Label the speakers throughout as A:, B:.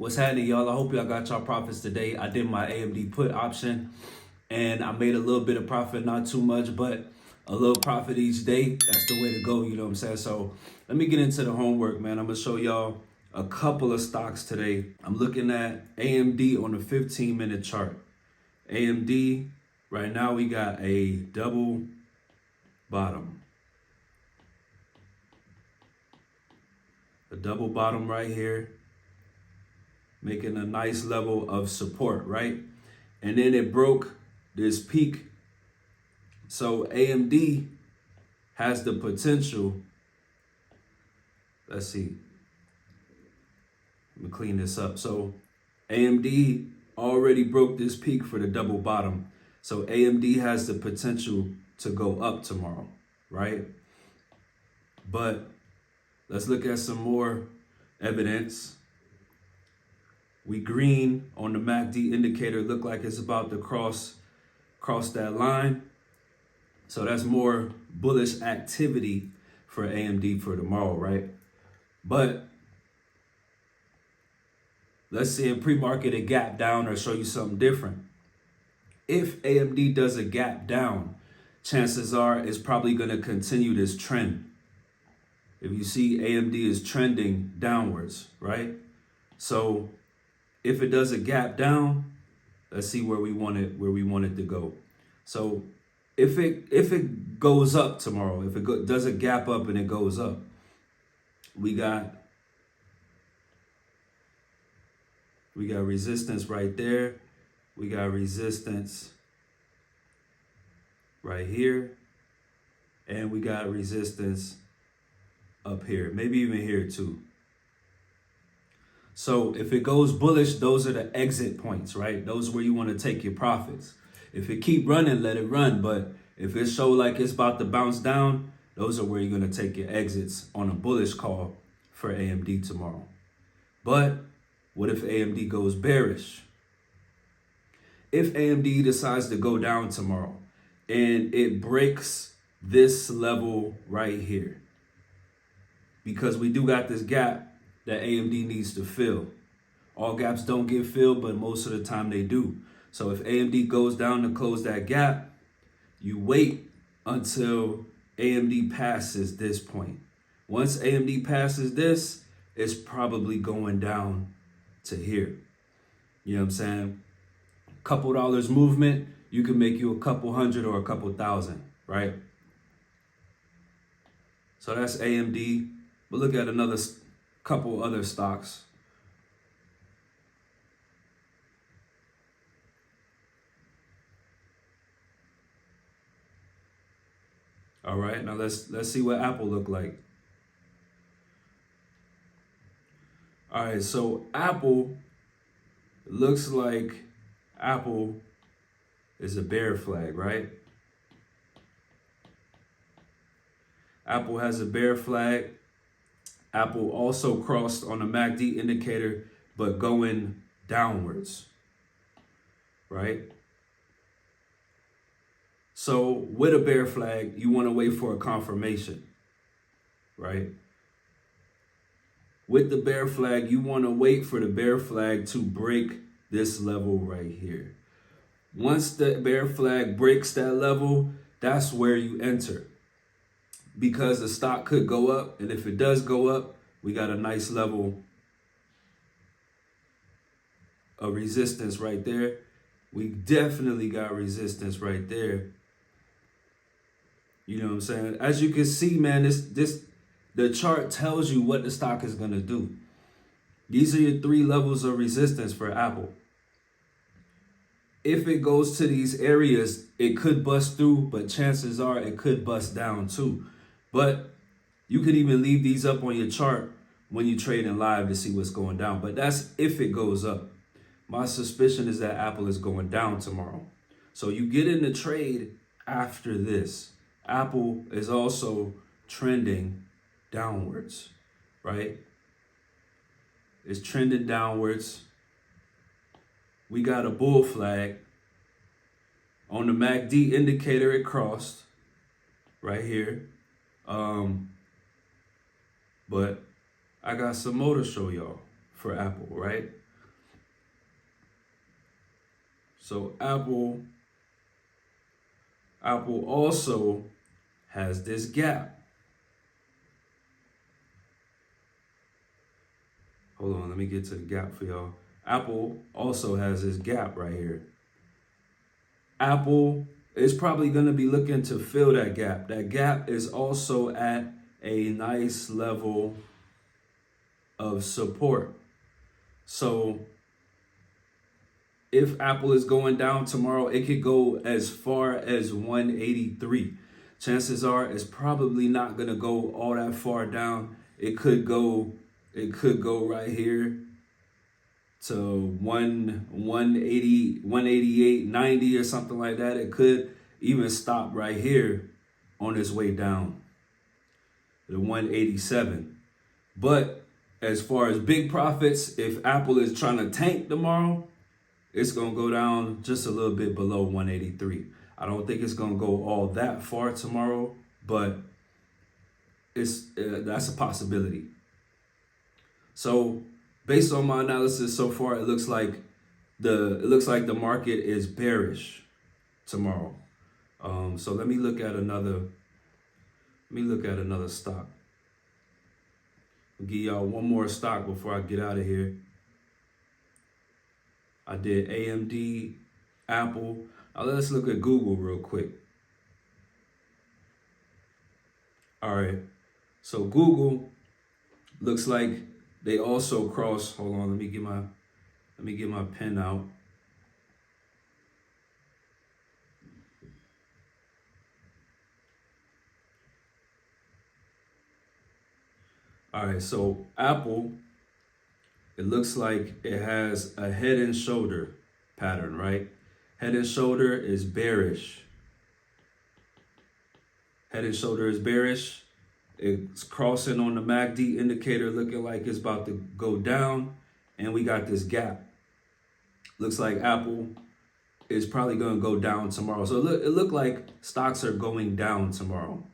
A: What's happening, y'all? I hope y'all got y'all profits today. I did my AMD put option and I made a little bit of profit, not too much, but a little profit each day. That's the way to go, you know what I'm saying? So let me get into the homework, man. I'm gonna show y'all a couple of stocks today. I'm looking at AMD on the 15-minute chart. AMD, right now we got a double bottom. A double bottom right here, making a nice level of support, right? And then it broke this peak. So AMD has the potential. Let's see. Let me clean this up. So AMD already broke this peak for the double bottom. So AMD has the potential to go up tomorrow, right? But let's look at some more evidence. We green on the MACD indicator, look like it's about to cross that line. So that's more bullish activity for AMD for tomorrow, right? But let's see in pre-market a gap down or show you something different. If AMD does a gap down, chances are it's probably going to continue this trend. If you see AMD is trending downwards, right? So if it does a gap down, let's see where we want it to go. So if it goes up tomorrow, if it does a gap up and it goes up, we got resistance right there. We got resistance right here. And we got resistance up here, maybe even here too. So if it goes bullish, those are the exit points, right? Those are where you want to take your profits. If it keep running, let it run. But if it show like it's about to bounce down, those are where you're going to take your exits on a bullish call for AMD tomorrow. But what if AMD goes bearish? If AMD decides to go down tomorrow and it breaks this level right here, because we do got this gap that AMD needs to fill. All gaps don't get filled, but most of the time they do. So if AMD goes down to close that gap, you wait until AMD passes this point. Once AMD passes this, it's probably going down to here. You know what I'm saying? Couple dollars movement, you can make you a couple hundred or a couple thousand, right? So that's AMD. But look at another couple other stocks. All right, now let's see what Apple look like. All right, so Apple looks like Apple is a bear flag, right? Apple has a bear flag. Apple also crossed on the MACD indicator, but going downwards, right? So with a bear flag, you want to wait for a confirmation, right? With the bear flag, you want to wait for the bear flag to break this level right here. Once the bear flag breaks that level, that's where you enter. Because the stock could go up, and if it does go up, we got a nice level of resistance right there. We definitely got resistance right there. You know what I'm saying? As you can see, man, the chart tells you what the stock is going to do. These are your 3 levels of resistance for Apple. If it goes to these areas, it could bust through, but chances are it could bust down too. But you could even leave these up on your chart when you trade in live to see what's going down. But that's if it goes up. My suspicion is that Apple is going down tomorrow. So you get in the trade after this. Apple is also trending downwards, right? It's trending downwards. We got a bull flag. On the MACD indicator, it crossed right here. But I got some more to show y'all for Apple, right? So Apple also has this gap. Hold on, let me get to the gap for y'all. Apple also has this gap right here. Apple is probably going to be looking to fill that gap. That gap is also at a nice level of support. So if Apple is going down tomorrow, it could go as far as 183. Chances are it's probably not going to go all that far down. It could go right here to 180, 188, 90 or something like that. It could even stop right here on its way down to 187. But as far as big profits, if Apple is trying to tank tomorrow, it's going to go down just a little bit below 183. I don't think it's going to go all that far tomorrow, but that's a possibility. So based on my analysis so far, it looks like the market is bearish tomorrow. So let me look at another stock. I'll give y'all one more stock before I get out of here. I did AMD, Apple. Now let's look at Google real quick. All right. So Google looks like they also cross. Hold on, let me get my pen out. All right, so Apple, it looks like it has a head and shoulder pattern, right? Head and shoulder is bearish. Head and shoulder is bearish. It's crossing on the MACD indicator, looking like it's about to go down. And we got this gap. Looks like Apple is probably going to go down tomorrow. So it looked like stocks are going down tomorrow,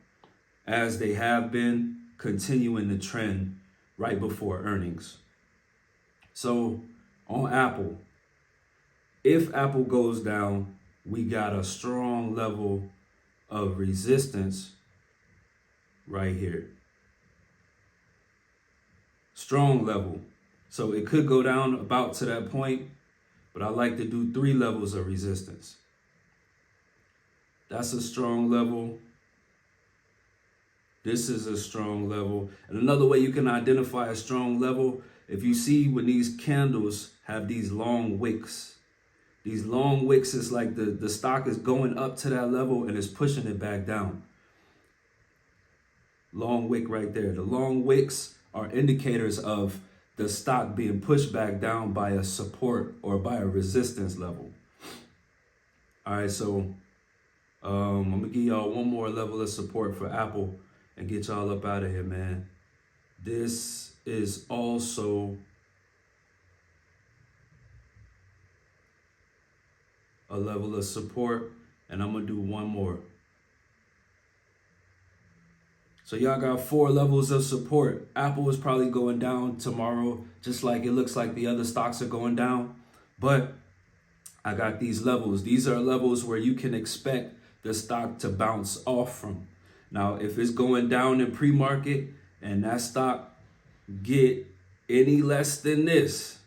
A: as they have been, continuing the trend right before earnings. So on Apple, if Apple goes down, we got a strong level of resistance right here. Strong level. So it could go down about to that point, but I like to do 3 levels of resistance. That's a strong level. This is a strong level. And another way you can identify a strong level, if you see when these candles have these long wicks. These long wicks is like the stock is going up to that level and it's pushing it back down. Long wick right there. The long wicks are indicators of the stock being pushed back down by a support or by a resistance level. All right, so I'm gonna give y'all one more level of support for Apple and get y'all up out of here, man. This is also a level of support, and I'm gonna do one more. So y'all got 4 levels of support. Apple is probably going down tomorrow, just like it looks like the other stocks are going down. But I got these levels. These are levels where you can expect the stock to bounce off from. Now, if it's going down in pre-market and that stock get any less than this,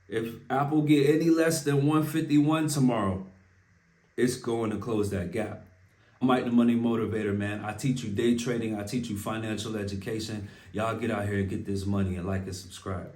A: if Apple get any less than 151 tomorrow, it's going to close that gap. I'm Mike the Money Motivator, man. I teach you day trading. I teach you financial education. Y'all get out here and get this money and like and subscribe.